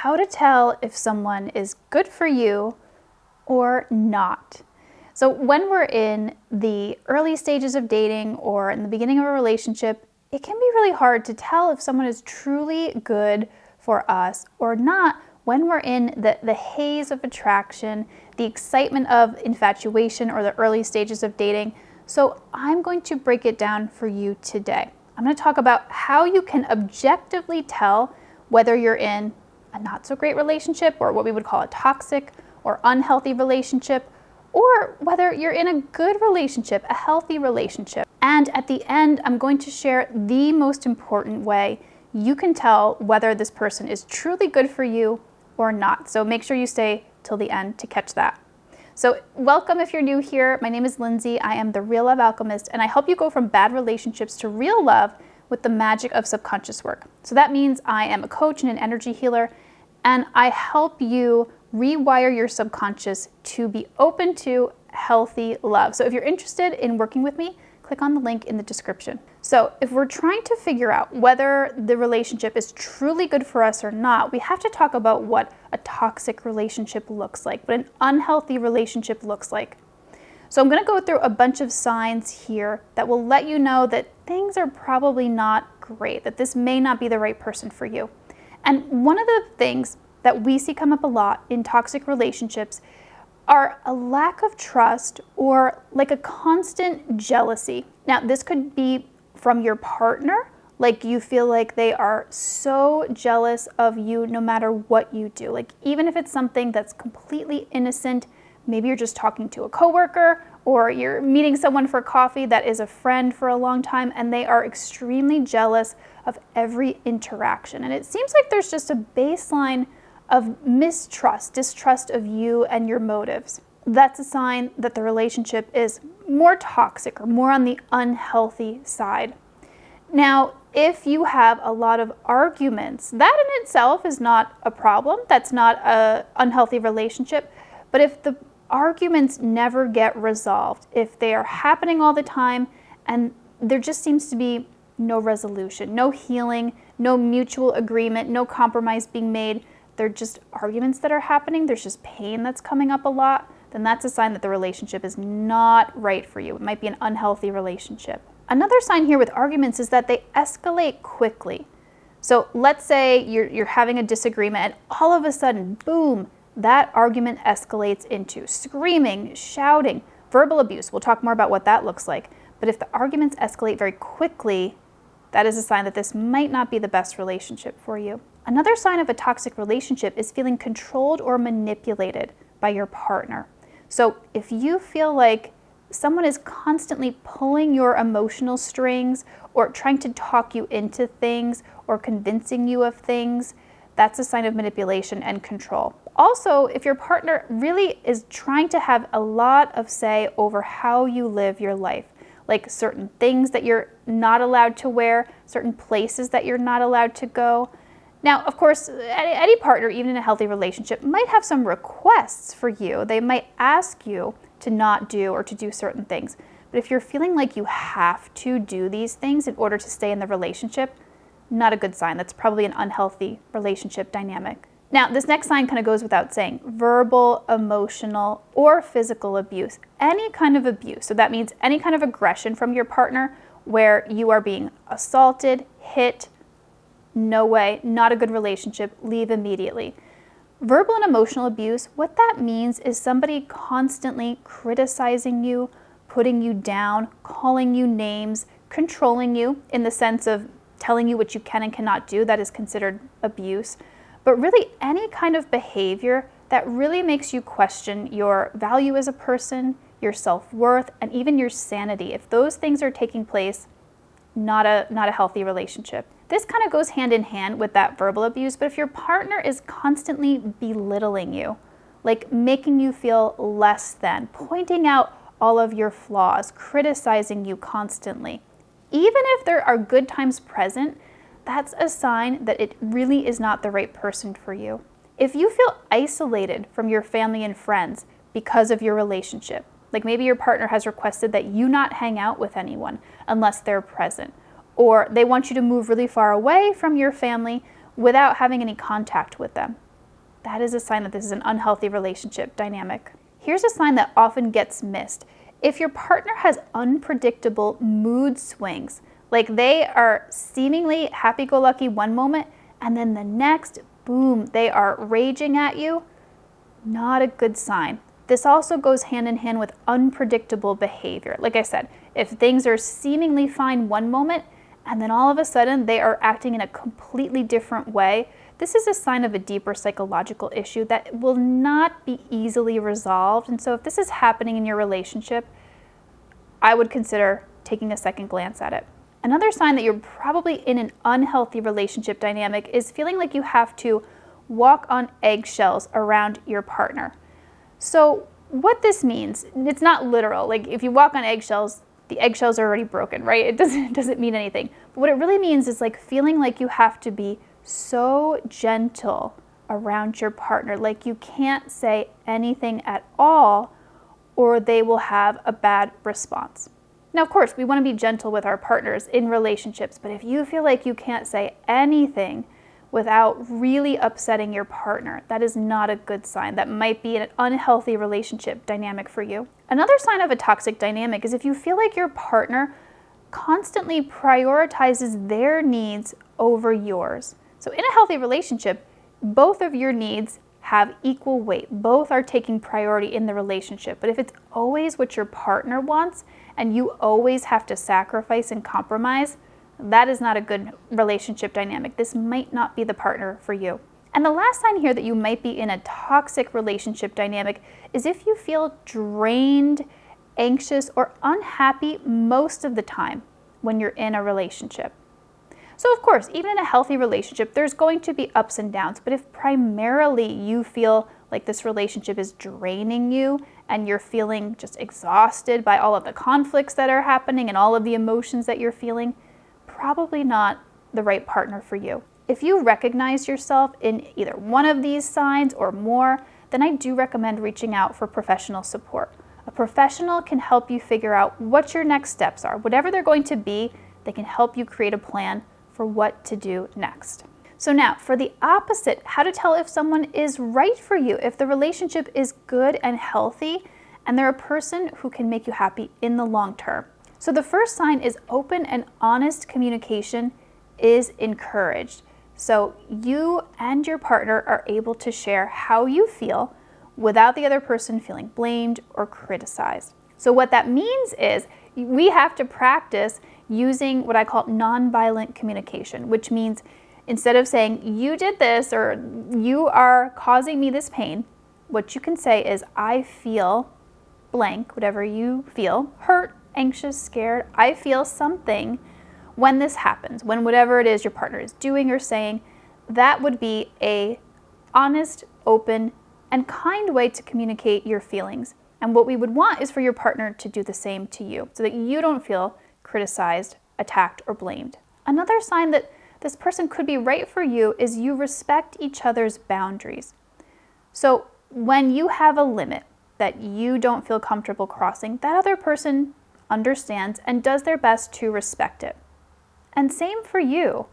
how to tell if someone is good for you or not. So when we're in the early stages of dating or in the beginning of a relationship, it can be really hard to tell if someone is truly good for us or not when we're in the haze of attraction, the excitement of infatuation or the early stages of dating. So I'm going to break it down for you today. I'm going to talk about how you can objectively tell whether you're in a not so great relationship or what we would call a toxic or unhealthy relationship, or whether you're in a good relationship, a healthy relationship. And at the end, I'm going to share the most important way you can tell whether this person is truly good for you or not. So make sure you stay till the end to catch that. So welcome if you're new here. My name is Lindsay. I am the Real Love Alchemist, and I help you go from bad relationships to real love with the magic of subconscious work. So that means I am a coach and an energy healer, and I help you rewire your subconscious to be open to healthy love. So if you're interested in working with me, click on the link in the description. So if we're trying to figure out whether the relationship is truly good for us or not, we have to talk about what a toxic relationship looks like, what an unhealthy relationship looks like. So I'm going to go through a bunch of signs here that will let you know that things are probably not great, that this may not be the right person for you. And one of the things that we see come up a lot in toxic relationships are a lack of trust or like a constant jealousy. Now, this could be from your partner, like you feel like they are so jealous of you no matter what you do. Like even if it's something that's completely innocent, maybe you're just talking to a coworker or you're meeting someone for coffee that is a friend for a long time and they are extremely jealous of every interaction. And it seems like there's just a baseline of mistrust, distrust of you and your motives. That's a sign that the relationship is more toxic or more on the unhealthy side. Now, if you have a lot of arguments, that in itself is not a problem. That's not an unhealthy relationship. But if the arguments never get resolved, if they are happening all the time and there just seems to be no resolution, no healing, no mutual agreement, no compromise being made, they're just arguments that are happening, there's just pain that's coming up a lot, then that's a sign that the relationship is not right for you. It might be an unhealthy relationship. Another sign here with arguments is that they escalate quickly. So let's say you're having a disagreement and all of a sudden, boom, that argument escalates into screaming, shouting, verbal abuse. We'll talk more about what that looks like. But if the arguments escalate very quickly, that is a sign that this might not be the best relationship for you. Another sign of a toxic relationship is feeling controlled or manipulated by your partner. So if you feel like someone is constantly pulling your emotional strings or trying to talk you into things or convincing you of things, that's a sign of manipulation and control. Also, if your partner really is trying to have a lot of say over how you live your life, like certain things that you're not allowed to wear, certain places that you're not allowed to go. Now, of course, any partner, even in a healthy relationship, might have some requests for you. They might ask you to not do or to do certain things. But if you're feeling like you have to do these things in order to stay in the relationship, not a good sign. That's probably an unhealthy relationship dynamic. Now, this next sign kind of goes without saying: verbal, emotional, or physical abuse. Any kind of abuse. So that means any kind of aggression from your partner where you are being assaulted, hit. No way, not a good relationship, leave immediately. Verbal and emotional abuse, what that means is somebody constantly criticizing you, putting you down, calling you names, controlling you in the sense of telling you what you can and cannot do. That is considered abuse. But really any kind of behavior that really makes you question your value as a person, your self-worth, and even your sanity. If those things are taking place, not a healthy relationship. This kind of goes hand in hand with that verbal abuse, but if your partner is constantly belittling you, like making you feel less than, pointing out all of your flaws, criticizing you constantly, even if there are good times present, that's a sign that it really is not the right person for you. If you feel isolated from your family and friends because of your relationship, like maybe your partner has requested that you not hang out with anyone unless they're present, or they want you to move really far away from your family without having any contact with them. that is a sign that this is an unhealthy relationship dynamic. Here's a sign that often gets missed. If your partner has unpredictable mood swings, like they are seemingly happy-go-lucky one moment, and then the next, boom, they are raging at you, not a good sign. This also goes hand in hand with unpredictable behavior. Like I said, if things are seemingly fine one moment, and then all of a sudden they are acting in a completely different way, this is a sign of a deeper psychological issue that will not be easily resolved. And so if this is happening in your relationship, I would consider taking a second glance at it. Another sign that you're probably in an unhealthy relationship dynamic is feeling like you have to walk on eggshells around your partner. So what this means, it's not literal. Like if you walk on eggshells, the eggshells are already broken, right? It doesn't mean anything. But what it really means is like feeling like you have to be so gentle around your partner, like you can't say anything at all or they will have a bad response. Now, of course, we want to be gentle with our partners in relationships, but if you feel like you can't say anything without really upsetting your partner, that is not a good sign. That might be an unhealthy relationship dynamic for you. Another sign of a toxic dynamic is if you feel like your partner constantly prioritizes their needs over yours. So in a healthy relationship, both of your needs have equal weight. Both are taking priority in the relationship. But if it's always what your partner wants and you always have to sacrifice and compromise, that is not a good relationship dynamic. This might not be the partner for you. And the last sign here that you might be in a toxic relationship dynamic is if you feel drained, anxious, or unhappy most of the time when you're in a relationship. So of course, even in a healthy relationship, there's going to be ups and downs, but if primarily you feel like this relationship is draining you and you're feeling just exhausted by all of the conflicts that are happening and all of the emotions that you're feeling, probably not the right partner for you. If you recognize yourself in either one of these signs or more, then I do recommend reaching out for professional support. A professional can help you figure out what your next steps are. Whatever they're going to be, they can help you create a plan for what to do next. So now, for the opposite, how to tell if someone is right for you, if the relationship is good and healthy, and they're a person who can make you happy in the long term. So the first sign is open and honest communication is encouraged. So you and your partner are able to share how you feel without the other person feeling blamed or criticized. So what that means is we have to practice using what I call nonviolent communication, which means instead of saying, you did this or you are causing me this pain, what you can say is, I feel blank, whatever you feel, hurt, anxious, scared, I feel something when this happens, when whatever it is your partner is doing or saying. That would be a honest, open, and kind way to communicate your feelings. And what we would want is for your partner to do the same to you so that you don't feel criticized, attacked, or blamed. Another sign that this person could be right for you is you respect each other's boundaries. So when you have a limit that you don't feel comfortable crossing, that other person understands and does their best to respect it. And same for you.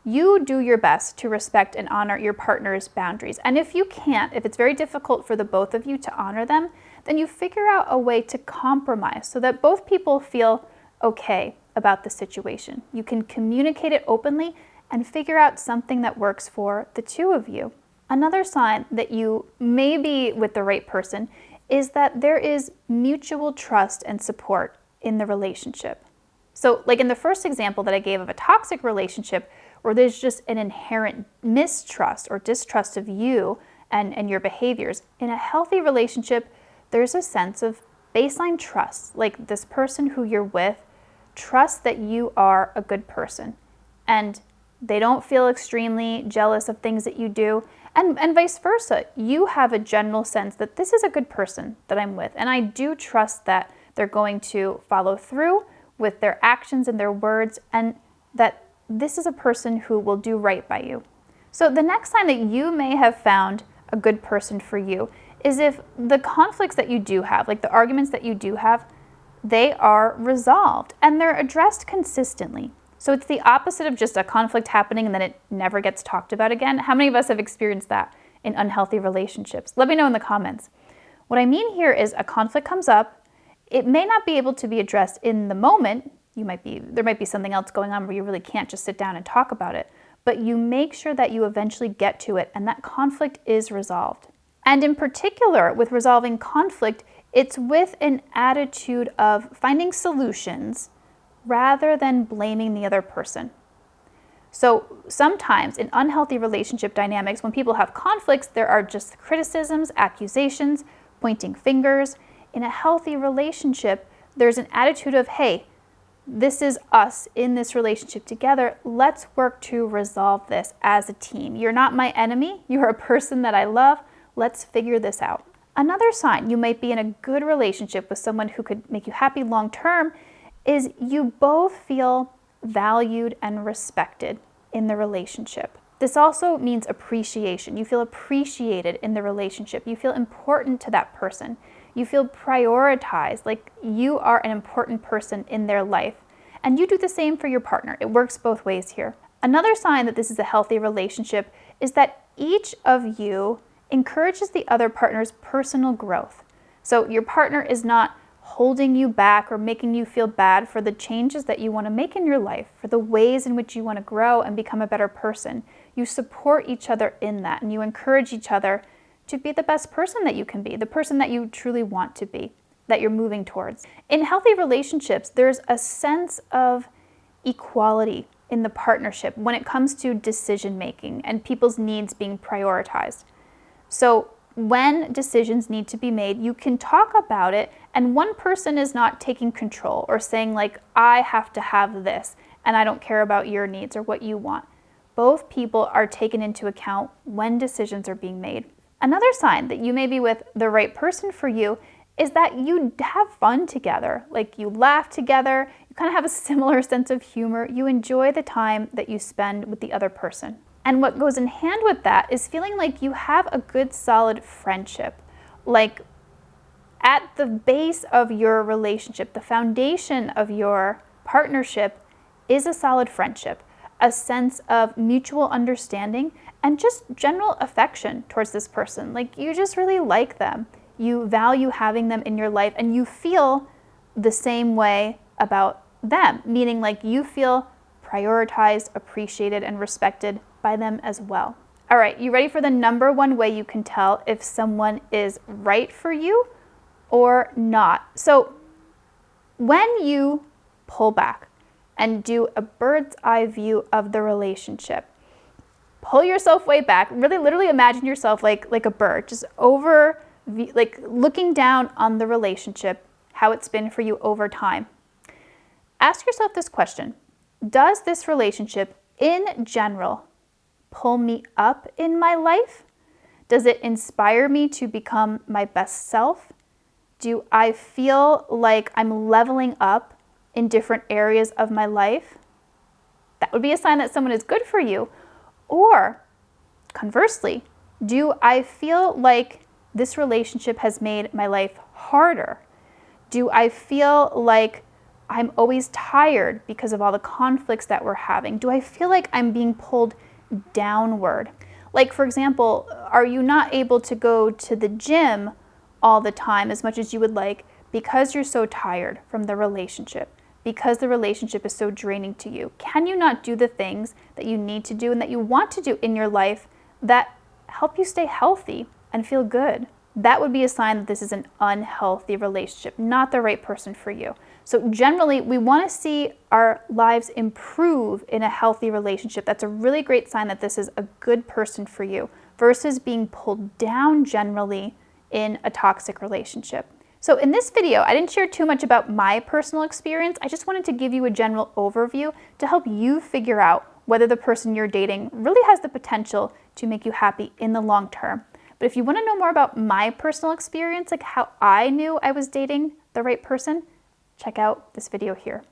You do your best to respect and honor your partner's boundaries. And if you can't, if it's very difficult for the both of you to honor them, then you figure out a way to compromise so that both people feel okay about the situation. You can communicate it openly and figure out something that works for the two of you. Another sign that you may be with the right person is that there is mutual trust and support in the relationship. So like in the first example that I gave of a toxic relationship where there's just an inherent mistrust or distrust of you and your behaviors, in a healthy relationship, there's a sense of baseline trust. Like this person who you're with trusts that you are a good person and they don't feel extremely jealous of things that you do, and vice versa. You have a general sense that this is a good person that I'm with, and I do trust that they're going to follow through with their actions and their words, and that this is a person who will do right by you. So the next sign that you may have found a good person for you is if the conflicts that you do have, like the arguments that you do have, they are resolved and they're addressed consistently. So it's the opposite of just a conflict happening and then it never gets talked about again. How many of us have experienced that in unhealthy relationships? Let me know in the comments. What I mean here is a conflict comes up. It may not be able to be addressed in the moment. There might be something else going on where you really can't just sit down and talk about it, but you make sure that you eventually get to it and that conflict is resolved. And in particular, with resolving conflict, it's with an attitude of finding solutions rather than blaming the other person. So sometimes in unhealthy relationship dynamics, when people have conflicts, there are just criticisms, accusations, pointing fingers. In a healthy relationship, there's an attitude of, hey, this is us in this relationship together. Let's work to resolve this as a team. You're not my enemy. You're a person that I love. Let's figure this out. Another sign you might be in a good relationship with someone who could make you happy long term is you both feel valued and respected in the relationship. This also means appreciation. You feel appreciated in the relationship. You feel important to that person. You feel prioritized, like you are an important person in their life. And you do the same for your partner. It works both ways here. Another sign that this is a healthy relationship is that each of you encourages the other partner's personal growth. So your partner is not holding you back or making you feel bad for the changes that you want to make in your life, for the ways in which you want to grow and become a better person. You support each other in that, and you encourage each other to be the best person that you can be, the person that you truly want to be, that you're moving towards. In healthy relationships, there's a sense of equality in the partnership when it comes to decision making and people's needs being prioritized. So when decisions need to be made, you can talk about it, and one person is not taking control or saying like, I have to have this and I don't care about your needs or what you want. Both people are taken into account when decisions are being made. Another sign that you may be with the right person for you is that you have fun together. Like you laugh together, you kind of have a similar sense of humor, you enjoy the time that you spend with the other person. And what goes in hand with that is feeling like you have a good solid friendship. Like at the base of your relationship, the foundation of your partnership is a solid friendship, a sense of mutual understanding and just general affection towards this person. Like you just really like them. You value having them in your life and you feel the same way about them, meaning like you feel prioritized, appreciated, and respected by them as well. All right, you ready for the number one way you can tell if someone is right for you or not? So when you pull back and do a bird's eye view of the relationship, pull yourself way back, really literally imagine yourself like a bird, just over, like looking down on the relationship, how it's been for you over time. Ask yourself this question: does this relationship in general pull me up in my life? Does it inspire me to become my best self? Do I feel like I'm leveling up in different areas of my life? That would be a sign that someone is good for you. Or conversely, do I feel like this relationship has made my life harder? Do I feel like I'm always tired because of all the conflicts that we're having? Do I feel like I'm being pulled downward? Like, for example, are you not able to go to the gym all the time as much as you would like because you're so tired from the relationship? Because the relationship is so draining to you? Can you not do the things that you need to do and that you want to do in your life that help you stay healthy and feel good? That would be a sign that this is an unhealthy relationship, not the right person for you. So generally, we want to see our lives improve in a healthy relationship. That's a really great sign that this is a good person for you versus being pulled down generally in a toxic relationship. So in this video, I didn't share too much about my personal experience. I just wanted to give you a general overview to help you figure out whether the person you're dating really has the potential to make you happy in the long term. But if you want to know more about my personal experience, like how I knew I was dating the right person, check out this video here.